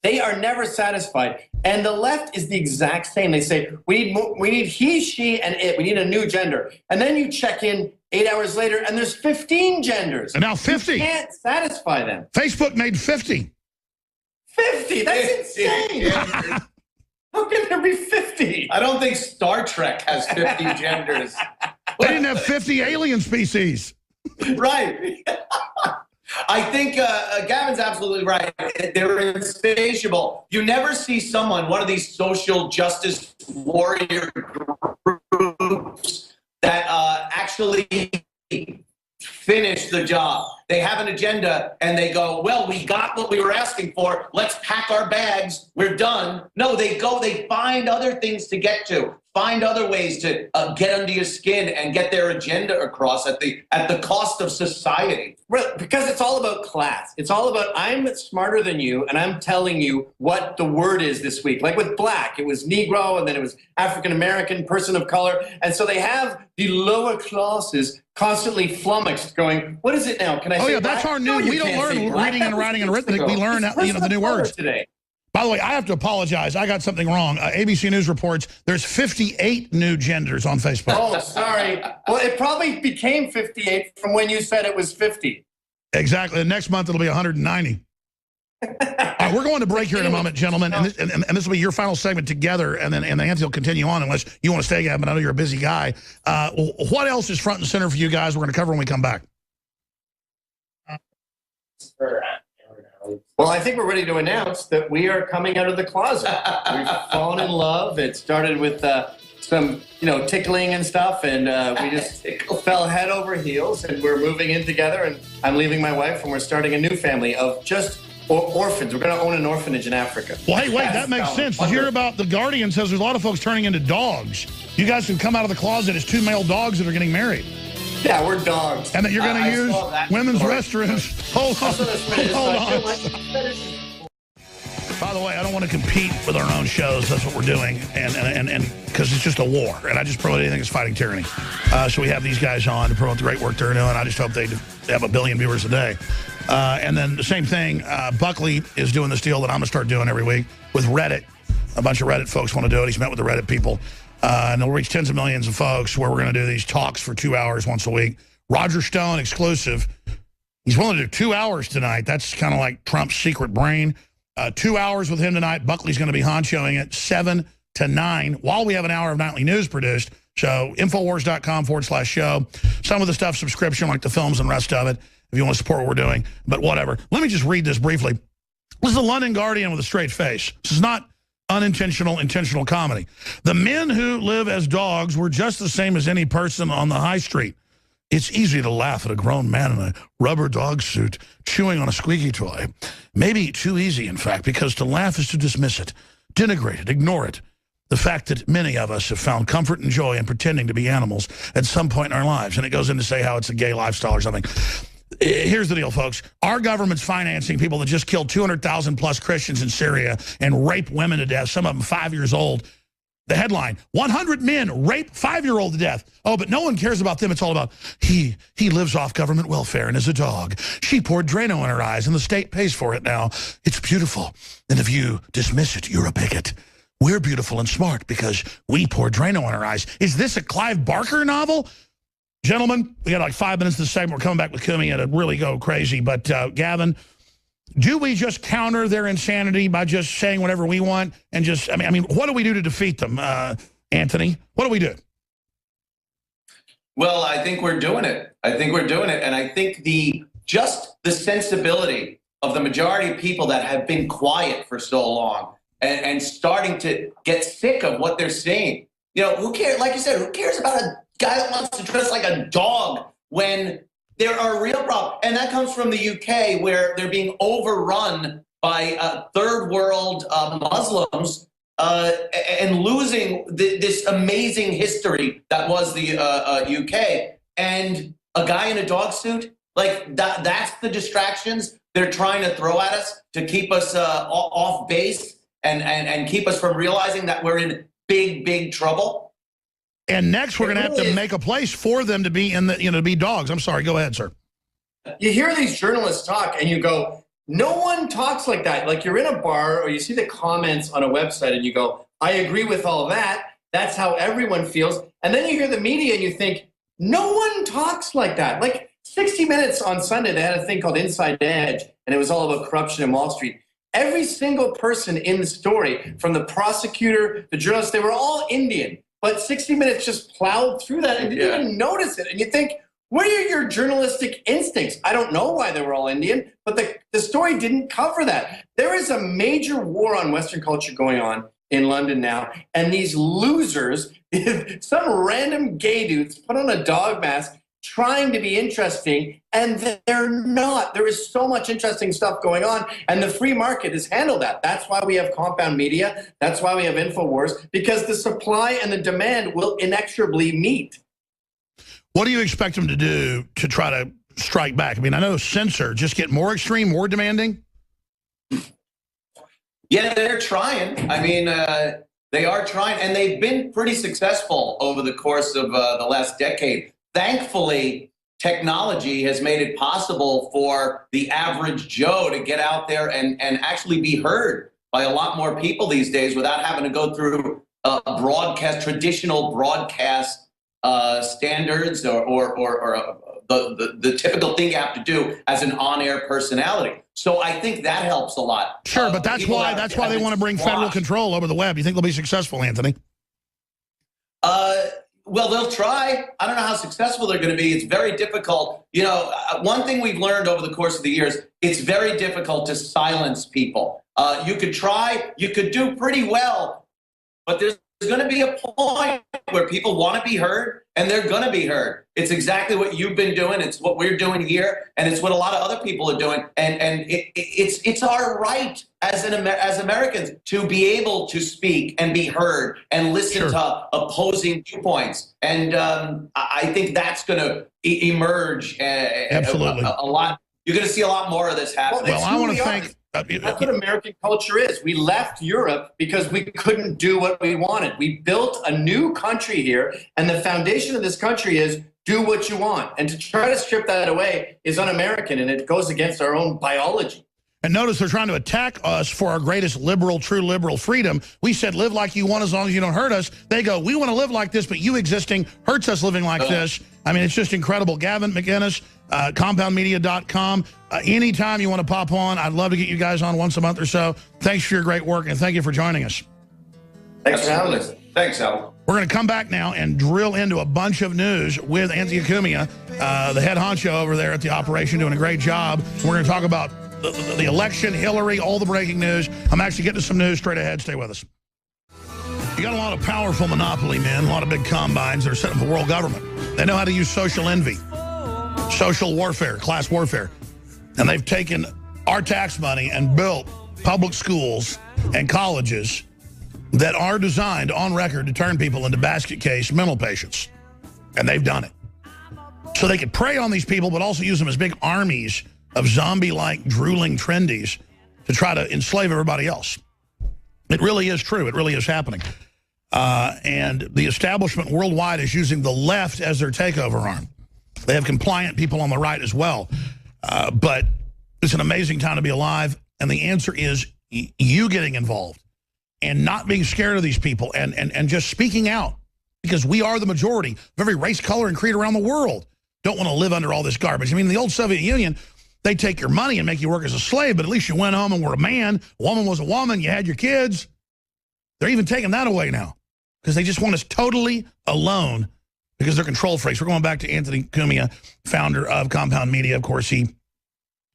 They are never satisfied. And the left is the exact same. They say, we need he, she, and it. We need a new gender. And then you check in 8 hours later, and there's 15 genders. And now 50. You can't satisfy them. Facebook made 50. 50? That's insane. How can there be 50? I don't think Star Trek has 50 genders. They didn't have 50 alien species. Right. I think Gavin's absolutely right. They're insatiable. You never see someone, one of these social justice warrior groups, that actually finish the job. They have an agenda and they go, well, we got what we were asking for. Let's pack our bags. We're done. No, they find other things to get to, find other ways to get under your skin and get their agenda across at the cost of society. Because it's all about class. It's all about, I'm smarter than you, and I'm telling you what the word is this week. Like with black, it was Negro, and then it was African-American, person of color. And so they have the lower classes constantly flummoxed going, what is it now? Can I say yeah, black? that's our new, No, we don't learn reading and writing and arithmetic. We learn the new words. Today. By the way, I have to apologize. I got something wrong. ABC News reports there's 58 new genders on Facebook. Oh, sorry. Well, it probably became 58 from when you said it was 50. Exactly. Next month, it'll be 190. We're going to break here in a moment, gentlemen, and this will be your final segment together, and then Anthony will continue on unless you want to stay, Gavin. I know you're a busy guy. What else is front and center for you guys we're going to cover when we come back? Well, I think we're ready to announce that we are coming out of the closet. We've fallen in love. It started with some, tickling and stuff, and we just fell head over heels, and we're moving in together, and I'm leaving my wife, and we're starting a new family of just orphans. We're going to own an orphanage in Africa. Well, hey, wait, that makes sense. Did you hear about The Guardian says there's a lot of folks turning into dogs? You guys can come out of the closet as 2 male dogs that are getting married. Yeah, we're dogs. And that you're going to use women's restrooms. Hold on. By the way, I don't want to compete with our own shows. That's what we're doing. And because it's just a war. And I just promote anything that's fighting tyranny. So we have these guys on to promote the great work they're doing. I just hope they have 1 billion viewers a day. And then the same thing, Buckley is doing this deal that I'm going to start doing every week with Reddit. A bunch of Reddit folks want to do it. He's met with the Reddit people. And they'll reach tens of millions of folks where we're going to do these talks for 2 hours once a week. Roger Stone exclusive. He's willing to do 2 hours tonight. That's kind of like Trump's secret brain. 2 hours with him tonight. Buckley's going to be honchoing it 7 to 9 while we have an hour of nightly news produced. So Infowars.com/show. Some of the stuff subscription, like the films and the rest of it, if you want to support what we're doing. But whatever. Let me just read this briefly. This is the London Guardian with a straight face. This is not unintentional, intentional comedy. The men who live as dogs were just the same as any person on the high street. It's easy to laugh at a grown man in a rubber dog suit chewing on a squeaky toy. Maybe too easy, in fact, because to laugh is to dismiss it, denigrate it, ignore it. The fact that many of us have found comfort and joy in pretending to be animals at some point in our lives. And it goes in to say how it's a gay lifestyle or something. Here's the deal, folks. Our government's financing people that just killed 200,000 plus Christians in Syria and rape women to death, some of them 5 years old. The headline, 100 men rape 5-year-old to death. Oh, but no one cares about them. It's all about he lives off government welfare and is a dog. She poured Drano in her eyes and the state pays for it now. It's beautiful. And if you dismiss it, you're a bigot. We're beautiful and smart because we pour Drano in our eyes. Is this a Clive Barker novel? Gentlemen, we got like 5 minutes this segment. We're coming back with Kumi and it really go crazy. But Gavin, do we just counter their insanity by just saying whatever we want and just, I mean, what do we do to defeat them, Anthony? What do we do? Well, I think we're doing it. And I think the sensibility of the majority of people that have been quiet for so long and starting to get sick of what they're seeing. Who cares? Like you said, who cares about a guy that wants to dress like a dog when there are real problems? And that comes from the UK, where they're being overrun by third world Muslims and losing this amazing history that was the UK. And a guy in a dog suit, like that's the distractions they're trying to throw at us to keep us off base and keep us from realizing that we're in big, big trouble. And next, we're going to have to make a place for them to be in the, to be dogs. I'm sorry. Go ahead, sir. You hear these journalists talk and you go, no one talks like that. Like you're in a bar or you see the comments on a website and you go, I agree with all that. That's how everyone feels. And then you hear the media and you think, no one talks like that. Like 60 Minutes on Sunday, they had a thing called Inside Edge, and it was all about corruption in Wall Street. Every single person in the story, from the prosecutor, the journalist, they were all Indian. But 60 Minutes just plowed through that and didn't even notice it. And you think, where are your journalistic instincts? I don't know why they were all Indian, but the story didn't cover that. There is a major war on Western culture going on in London now, and these losers, some random gay dudes put on a dog mask trying to be interesting, and they're not. There is so much interesting stuff going on, and the free market has handled that. That's why we have compound media. That's why we have InfoWars, because the supply and the demand will inexorably meet. What do you expect them to do to try to strike back? I mean, I know censor, just get more extreme, more demanding. Yeah, they're trying. I mean, they are trying, and they've been pretty successful over the course of the last decade. Thankfully, technology has made it possible for the average Joe to get out there and actually be heard by a lot more people these days without having to go through traditional broadcast standards or the typical thing you have to do as an on-air personality. So I think that helps a lot. Sure, but that's why they want to bring federal control over the web. You think they'll be successful, Anthony? Well, they'll try. I don't know how successful they're going to be. It's very difficult. You know, one thing we've learned over the course of the years, it's very difficult to silence people. You could try, you could do pretty well, but there's going to be a point where people want to be heard, and they're going to be heard. It's exactly what you've been doing. It's what we're doing here, and it's what a lot of other people are doing. And it's our right as Americans to be able to speak and be heard and listen to opposing viewpoints. And I think that's going to emerge absolutely a lot. You're going to see a lot more of this happening. Well, I want to thank. That's what American culture is. We left Europe because we couldn't do what we wanted. We built a new country here, and the foundation of this country is do what you want. And to try to strip that away is un-American, and it goes against our own biology. And notice they're trying to attack us for our greatest liberal, true liberal freedom. We said live like you want as long as you don't hurt us. They go, we want to live like this, but you existing hurts us living like this. I mean, it's just incredible. Gavin McInnes, compoundmedia.com. Anytime you want to pop on, I'd love to get you guys on once a month or so. Thanks for your great work, and thank you for joining us. Thanks for having us. Thanks, Al. We're going to come back now and drill into a bunch of news with Anthony Cumia, the head honcho over there at the operation, doing a great job. We're going to talk about the election, Hillary, all the breaking news. I'm actually getting to some news straight ahead. Stay with us. You got a lot of powerful monopoly men, a lot of big combines that are setting up a world government. They know how to use social envy, social warfare, class warfare. And they've taken our tax money and built public schools and colleges that are designed on record to turn people into basket case mental patients. And they've done it. So they could prey on these people, but also use them as big armies of zombie-like drooling trendies to try to enslave everybody else. It really is true. It really is happening. And the establishment worldwide is using the left as their takeover arm. They have compliant people on the right as well. But it's an amazing time to be alive. And the answer is you getting involved and not being scared of these people and just speaking out, because we are the majority of every race, color, and creed around the world. Don't want to live under all this garbage. I mean, in the old Soviet Union, they take your money and make you work as a slave, but at least you went home and were a man. A woman was a woman. You had your kids. They're even taking that away now because they just want us totally alone because they're control freaks. We're going back to Anthony Cumia, founder of Compound Media. Of course, he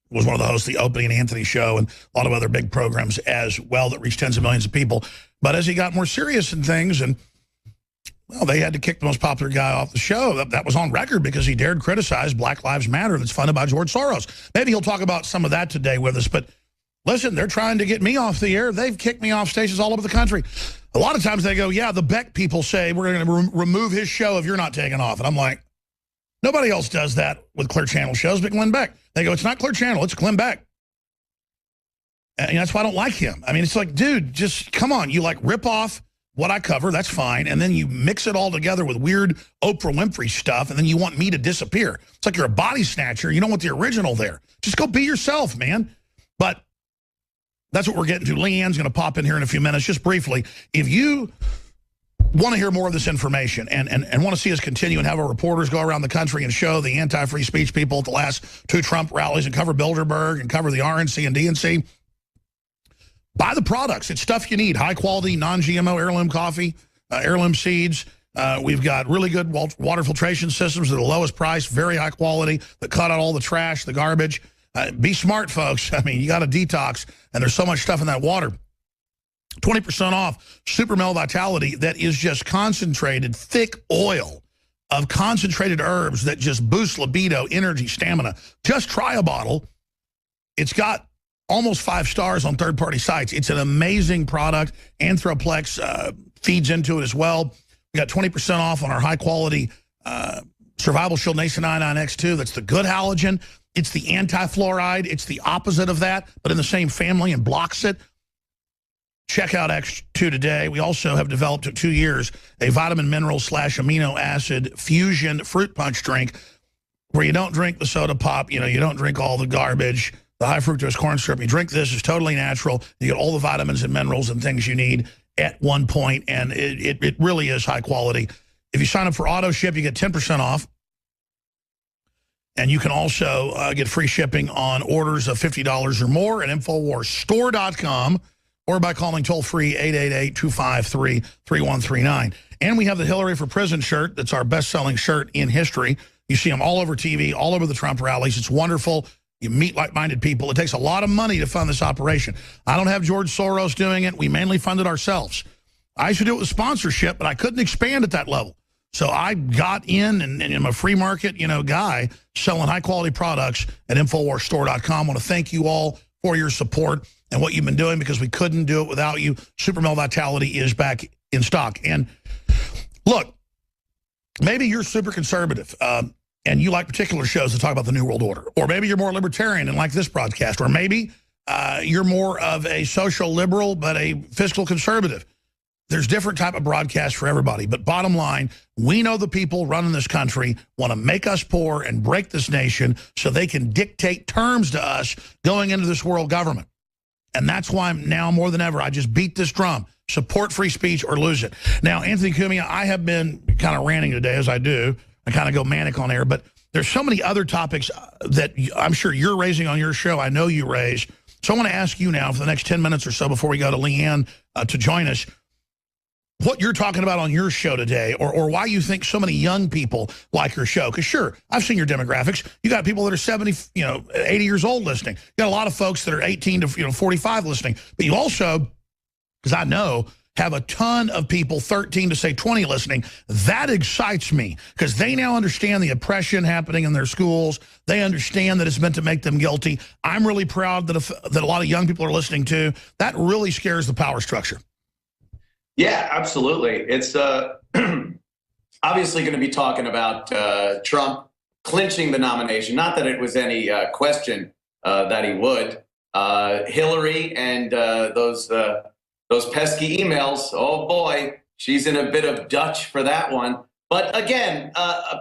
was one of the hosts of the Opie and Anthony show and a lot of other big programs as well that reached tens of millions of people. But as he got more serious in things, and well, they had to kick the most popular guy off the show. That was on record because he dared criticize Black Lives Matter that's funded by George Soros. Maybe he'll talk about some of that today with us. But listen, they're trying to get me off the air. They've kicked me off stations all over the country. A lot of times they go, yeah, the Beck people say we're going to remove his show if you're not taking off. And I'm like, nobody else does that with Clear Channel shows but Glenn Beck. They go, it's not Clear Channel, it's Glenn Beck. And that's why I don't like him. I mean, it's like, dude, just come on. You like rip off what I cover, that's fine, and then you mix it all together with weird Oprah Winfrey stuff, and then you want me to disappear. It's like you're a body snatcher. You don't want the original there. Just go be yourself, man. But that's what we're getting to. Leanne's going to pop in here in a few minutes. Just briefly, if you want to hear more of this information and want to see us continue and have our reporters go around the country and show the anti-free speech people at the last 2 Trump rallies and cover Bilderberg and cover the RNC and DNC, buy the products. It's stuff you need. High-quality, non-GMO heirloom coffee, heirloom seeds. We've got really good water filtration systems at the lowest price, very high quality, that cut out all the trash, the garbage. Be smart, folks. I mean, you got to detox, and there's so much stuff in that water. 20% off Super Male Vitality that is just concentrated, thick oil of concentrated herbs that just boost libido, energy, stamina. Just try a bottle. It's got almost 5 stars on third-party sites. It's an amazing product. Anthroplex feeds into it as well. We got 20% off on our high-quality Survival Shield Nason 99X2. That's the good halogen. It's the anti-fluoride. It's the opposite of that, but in the same family and blocks it. Check out X2 today. We also have developed in 2 years a vitamin mineral / amino acid fusion fruit punch drink where you don't drink the soda pop. You know, you don't drink all the garbage, the high fructose corn syrup. You drink this. It's totally natural. You get all the vitamins and minerals and things you need at one point, and it really is high quality. If you sign up for auto ship, you get 10% off. And you can also get free shipping on orders of $50 or more at InfoWarsStore.com or by calling toll-free 888-253-3139. And we have the Hillary for Prison shirt. That's our best-selling shirt in history. You see them all over TV, all over the Trump rallies. It's wonderful. You meet like-minded people. It takes a lot of money to fund this operation. I don't have George Soros doing it. We mainly fund it ourselves. I used to do it with sponsorship, but I couldn't expand at that level. So I got in, and I'm a free market, guy selling high-quality products at InfoWarsStore.com. I want to thank you all for your support and what you've been doing, because we couldn't do it without you. Super Male Vitality is back in stock. And look, maybe you're super conservative, and you like particular shows that talk about the New World Order. Or maybe you're more libertarian and like this broadcast. Or maybe you're more of a social liberal but a fiscal conservative. There's different type of broadcasts for everybody. But bottom line, we know the people running this country want to make us poor and break this nation so they can dictate terms to us going into this world government. And that's why now more than ever, I just beat this drum. Support free speech or lose it. Now, Anthony Cumia, I have been kind of ranting today, as I do. I kind of go manic on air. But there's so many other topics that I'm sure you're raising on your show. I know you raise. So I want to ask you now for the next 10 minutes or so before we go to Leanne to join us, what you're talking about on your show today, or why you think so many young people like your show. Because sure, I've seen your demographics. You got people that are 70, 80 years old listening. You got a lot of folks that are 18 to 45 listening. But you also, because I know, have a ton of people 13 to say 20 listening. That excites me because they now understand the oppression happening in their schools. They understand that it's meant to make them guilty. I'm really proud that a lot of young people are listening too. That really scares the power structure. Yeah, absolutely. It's obviously going to be talking about Trump clinching the nomination. Not that it was any question that he would. Hillary and those pesky emails, oh boy, she's in a bit of Dutch for that one. But again,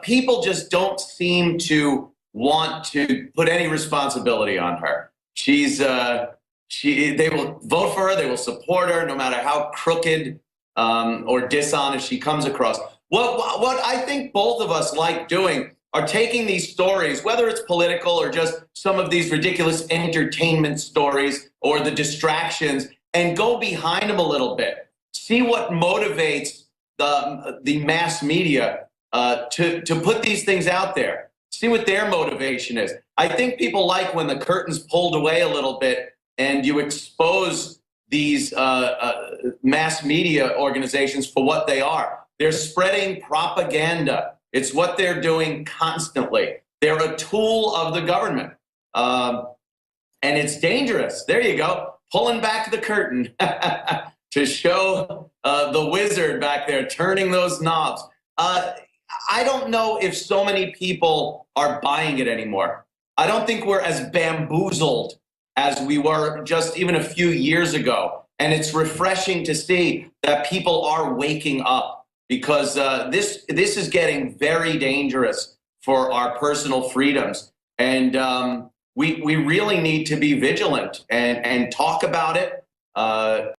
people just don't seem to want to put any responsibility on her. They will vote for her, they will support her, no matter how crooked or dishonest she comes across. What I think both of us like doing are taking these stories, whether it's political or just some of these ridiculous entertainment stories or the distractions, and go behind them a little bit. See what motivates the mass media to put these things out there. See what their motivation is. I think people like when the curtain's pulled away a little bit and you expose these mass media organizations for what they are. They're spreading propaganda. It's what they're doing constantly. They're a tool of the government. And it's dangerous. There you go. Pulling back the curtain to show the wizard back there turning those knobs. I don't know if so many people are buying it anymore. I don't think we're as bamboozled as we were just even a few years ago. And it's refreshing to see that people are waking up, because this is getting very dangerous for our personal freedoms. And we really need to be vigilant and talk about it.